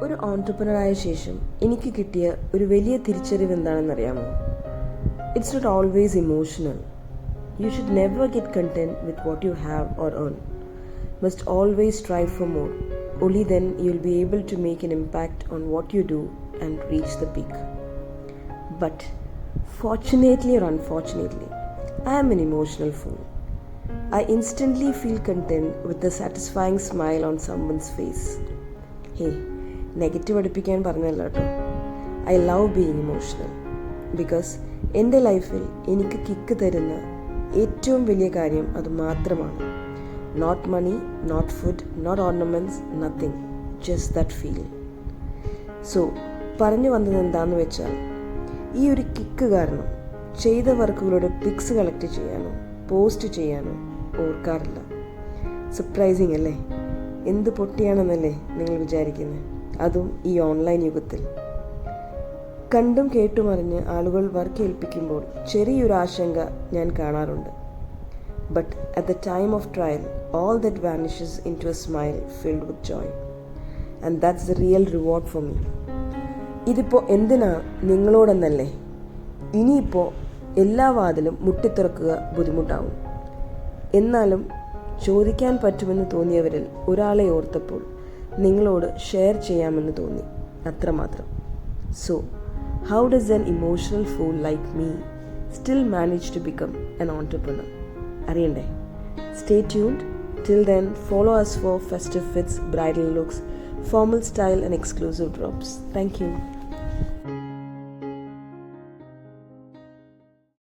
ഒരു ഓൺട്രപ്രണറായ ശേഷം എനിക്ക് കിട്ടിയ ഒരു വലിയ തിരിച്ചറിവ് എന്താണെന്നറിയാമോ? It's not always emotional. You should never get content with what you have or earn. Must always strive for more. Only then you will be able to make an impact on what you do and reach the peak. But fortunately or unfortunately, I am an emotional fool. I instantly feel content with the satisfying smile on someone's face. Hey, negative അടുപ്പിക്കാൻ പറഞ്ഞല്ലോ കേട്ടോ. I love being emotional because എൻ്റെ ലൈഫിൽ എനിക്ക് kick തരുന്ന ഏറ്റവും വലിയ കാര്യം അത് മാത്രമാണ്. Not money, not food, not ornaments, nothing, just that feel. So പറഞ്ഞു വന്നത് എന്താണെന്ന് വെച്ചാൽ, ഈ ഒരു കിക്ക് കാരണം ചെയ്ത വർക്കുകളുടെ പിക്സ് കളക്ട് ചെയ്യാനോ പോസ്റ്റ് ചെയ്യാനോ ഓർക്കാറില്ല. സർപ്രൈസിങ് അല്ലേ? എന്ത് പൊട്ടിയാണെന്നല്ലേ നിങ്ങൾ വിചാരിക്കുന്നത്? അതും ഈ ഓൺലൈൻ യുഗത്തിൽ. കണ്ടും കേട്ടുമറിഞ്ഞ് ആളുകൾ വർക്ക് ഏൽപ്പിക്കുമ്പോൾ ചെറിയൊരു ആശങ്ക ഞാൻ കാണാറുണ്ട്. But at the time of trial, all that vanishes into a smile filled with joy. And that's the real reward for me. ഇതിപ്പോൾ എന്തിനാ നിങ്ങളോടെന്നല്ലേ? ഇനിയിപ്പോൾ എല്ലാ വാതിലും മുട്ടിത്തുറക്കുക ബുദ്ധിമുട്ടാവും. എന്നാലും ചോദിക്കാൻ പറ്റുമെന്ന് തോന്നിയവരിൽ ഒരാളെ ഓർത്തപ്പോൾ നിങ്ങളോട് ഷെയർ ചെയ്യാമെന്ന് തോന്നി, അത്രമാത്രം. So, how does an emotional fool like me still manage to become an entrepreneur? അറിയണ്ടേ? Stay tuned. Till then, follow us for festive fits, bridal looks, formal style and exclusive drops. Thank you.